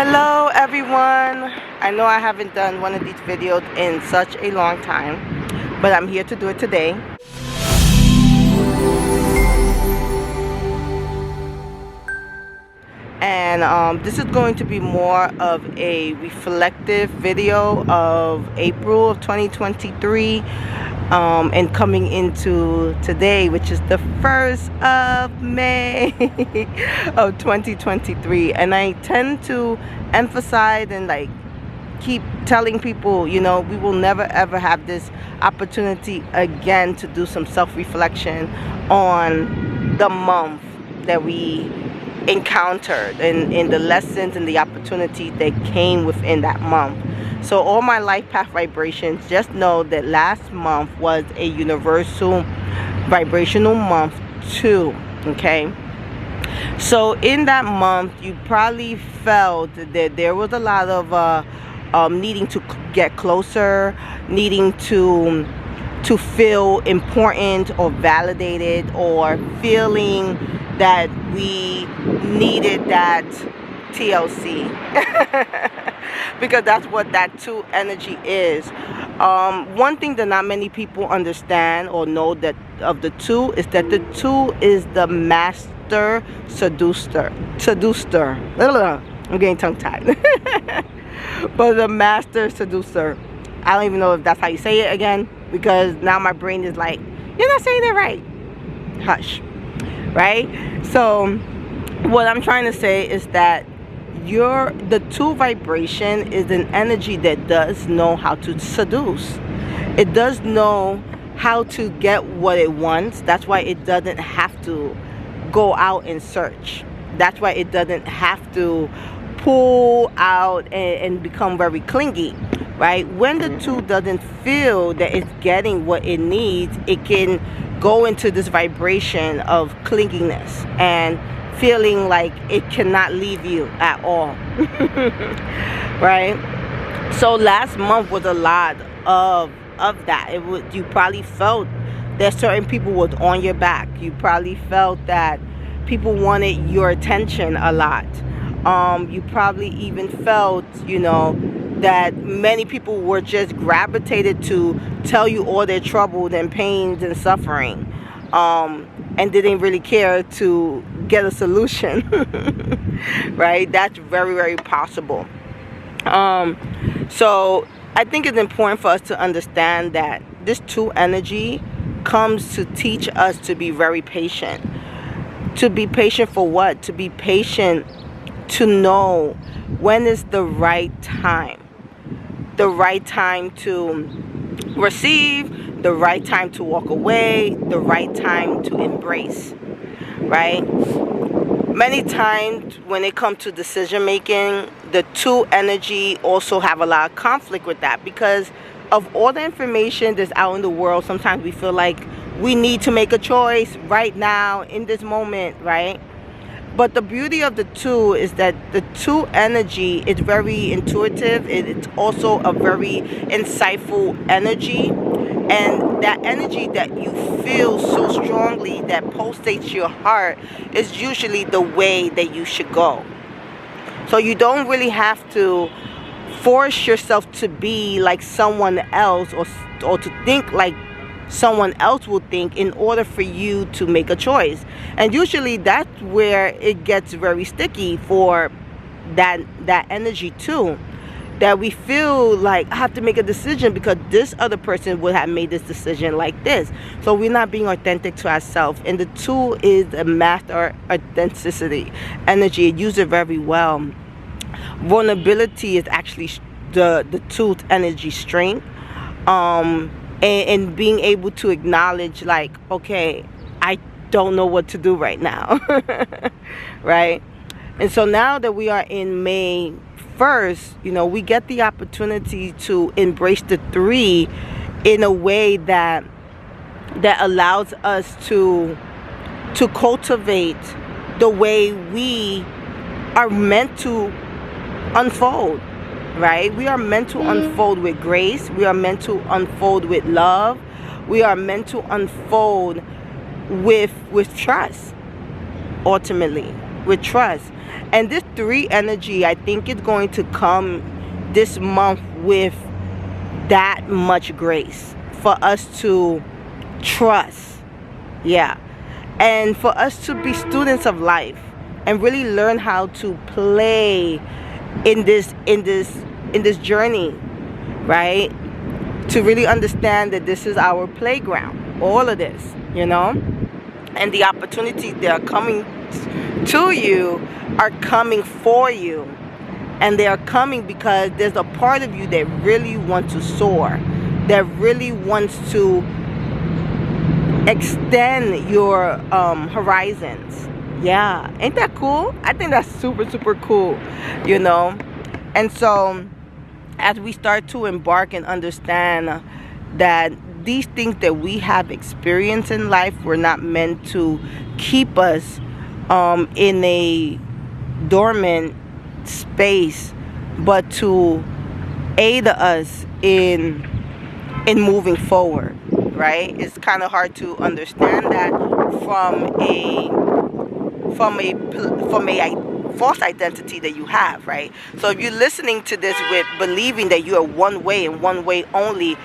Hello everyone. I know I haven't done one of these videos in such a long time, but I'm here to do it today. And this is going to be more of a reflective video of April of 2023 and coming into today, which is the 1st of May of 2023. And I tend to emphasize and keep telling people, we will never ever have this opportunity again to do some self-reflection on the month that we encountered and in the lessons and the opportunities that came within that month. So all my life path vibrations, just know that last month was a universal vibrational month too. Okay, so in that month you probably felt that there was a lot of needing to get closer, needing to feel important or validated, or feeling that we needed that TLC because that's what that two energy is. One thing that not many people understand or know that of the two is that the two is the master seducer. I'm getting tongue-tied. But the master seducer, I don't even know if that's how you say it again, because now my brain is like, you're not saying it right. Hush. Right? So what I'm trying to say is that the two vibration is an energy that does know how to seduce. It does know how to get what it wants. That's why it doesn't have to go out and search. That's why it doesn't have to pull out and become very clingy. Right? When the two doesn't feel that it's getting what it needs, it can go into this vibration of clinginess and feeling like it cannot leave you at all. Right? So last month was a lot of that. You probably felt that certain people was on your back. You probably felt that people wanted your attention a lot. You probably even felt, that many people were just gravitated to tell you all their troubles and pains and suffering, and didn't really care to get a solution. Right? That's very, very possible. So I think it's important for us to understand that this two energy comes to teach us to be very patient. To be patient for what? To be patient to know when is the right time. The right time to receive, the right time to walk away, the right time to embrace. Right? Many times when it comes to decision making, the two energy also have a lot of conflict with that, because of all the information that's out in the world. Sometimes we feel like we need to make a choice right now in this moment, right? But the beauty of the two is that the two energy is very intuitive. It's also a very insightful energy. And that energy that you feel so strongly that pulsates your heart is usually the way that you should go. So you don't really have to force yourself to be like someone else or to think like someone else will think in order for you to make a choice. And usually that's where it gets very sticky for that energy too, that we feel like I have to make a decision because this other person would have made this decision like this. So we're not being authentic to ourselves. And the two is a master authenticity energy. It uses it very well. Vulnerability is actually the two energy strength. And being able to acknowledge, like, okay, I don't know what to do right now. Right? And so now that we are in May 1st, we get the opportunity to embrace the three in a way that allows us to cultivate the way we are meant to unfold. Right? We are meant to unfold with grace. We are meant to unfold with love. We are meant to unfold with trust, ultimately. trust. And this 3 energy, I think, is going to come this month with that much grace for us to trust. Yeah. And for us to be students of life and really learn how to play in this journey, right? To really understand that this is our playground, all of this, you know, and the opportunities that are coming to you are coming for you, and they are coming because there's a part of you that really wants to soar, that really wants to extend your horizons. Yeah, ain't that cool? I think that's super cool, you know. And so as we start to embark and understand that these things that we have experienced in life were not meant to keep us in a dormant space, but to aid us in moving forward, right? It's kind of hard to understand that from a false identity that you have, right? So if you're listening to this with believing that you are one way and one way only,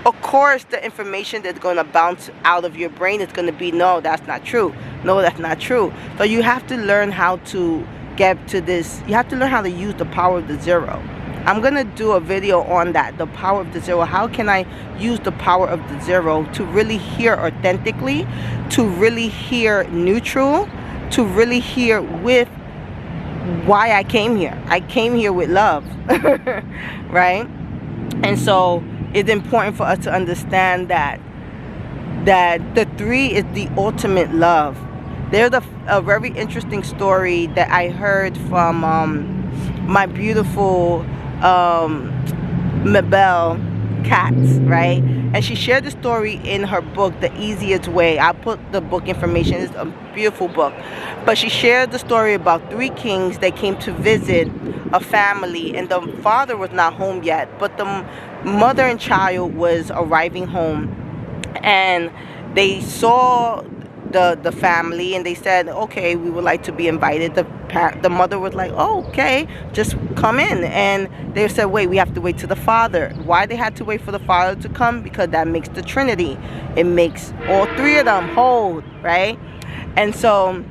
of course the information that's going to bounce out of your brain is going to be, no, that's not true. No, that's not true. So you have to learn how to get to this. You have to learn how to use the power of the zero. I'm going to do a video on that, the power of the zero. How can I use the power of the zero to really hear authentically, to really hear neutral, to really hear with why I came here. I came here with love, right? And so it's important for us to understand that the 3 is the ultimate love. There's a very interesting story that I heard from my beautiful Mabel Katz, right? And she shared the story in her book, The Easiest Way. I'll put the book information. It's a beautiful book. But she shared the story about 3 kings that came to visit a family, and the father was not home yet, but the mother and child was arriving home, and they saw the family, and they said, okay, we would like to be invited. The mother was like, oh, okay, just come in. And they said, wait, we have to wait to the father. Why they had to wait for the father to come? Because that makes the Trinity. It makes all 3 of them whole, right? And so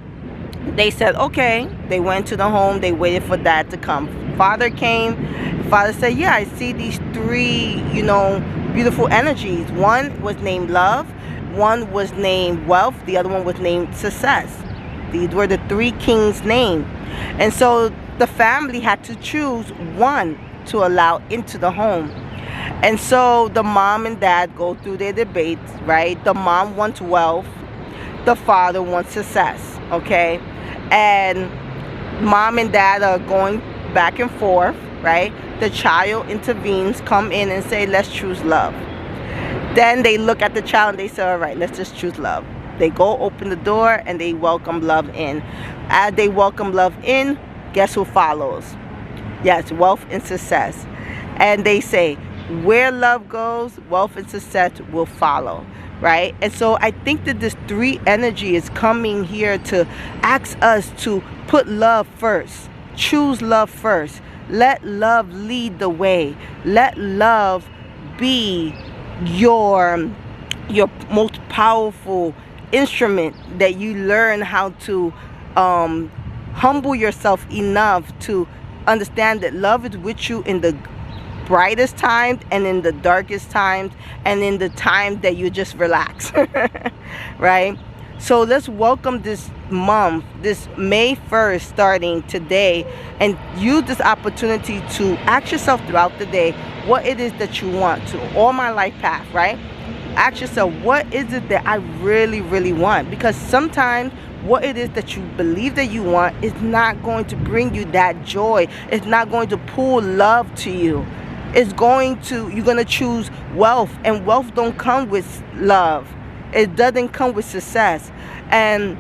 they said, okay. They went to the home. They waited for that to come. Father came. Father said, yeah, I see these 3, you know, beautiful energies. One was named love. One was named wealth. The other one was named success. These were the 3 kings' names. And so the family had to choose one to allow into the home. And so the mom and dad go through their debates, right? The mom wants wealth. The father wants success, okay? And mom and dad are going back and forth, right? The child intervenes, come in and say, let's choose love. Then they look at the child and they say, all right, let's just choose love. They go open the door and they welcome love in. As they welcome love in, guess who follows? Yes, wealth and success. And they say, where love goes, wealth and success will follow, right? And so I think that this 3 energy is coming here to ask us to put love first. Choose love first. Let love lead the way. Let love be your most powerful instrument, that you learn how to humble yourself enough to understand that love is with you in the brightest times and in the darkest times and in the time that you just relax. Right? So let's welcome this month, this May 1st, starting today, and use this opportunity to ask yourself throughout the day what it is that you want to, all my life path, right? Ask yourself, what is it that I really want? Because sometimes what it is that you believe that you want is not going to bring you that joy. It's not going to pull love to you. It's going to, you're going to choose wealth, and wealth don't come with love. It doesn't come with success. And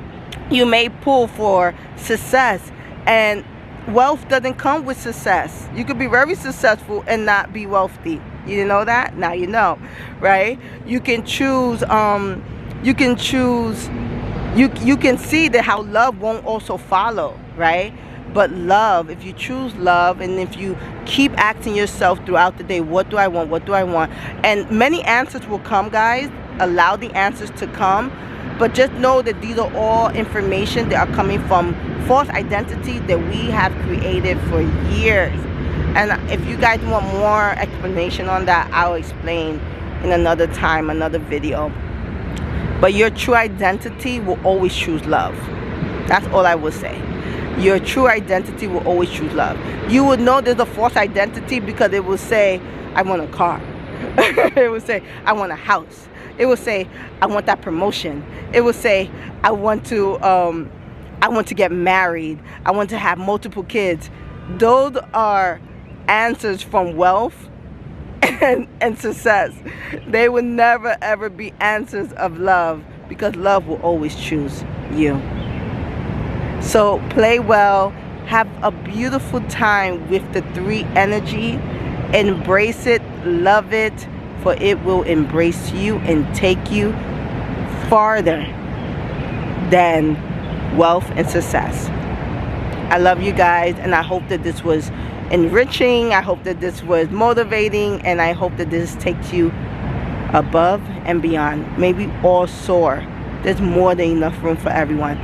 you may pull for success, and wealth doesn't come with success. You could be very successful and not be wealthy. You didn't know that? Now you know, right? You can choose, you can see that how love won't also follow. right? But love, if you choose love, and if you keep asking yourself throughout the day, what do I want, what do I want, and many answers will come, guys. Allow the answers to come, but just know that these are all information that are coming from false identity that we have created for years. And if you guys want more explanation on that, I'll explain in another time, another video. But your true identity will always choose love. That's all I will say. Your true identity will always choose love. You would know there's a false identity because it will say, I want a car. It will say, I want a house. It will say, I want that promotion. It will say, I want to get married. I want to have multiple kids. Those are answers from wealth and success. They will never ever be answers of love, because love will always choose you. So play well, have a beautiful time with the 3 energy, embrace it, love it, for it will embrace you and take you farther than wealth and success. I love you guys, and I hope that this was enriching. I hope that this was motivating, and I hope that this takes you above and beyond. May we all soar. There's more than enough room for everyone.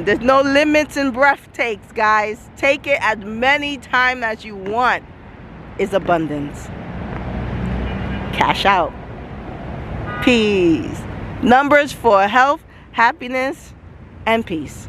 There's no limits in breath takes, guys. Take it as many times as you want. It's abundance. Cash out. Peace. Numbers for health, happiness, and peace.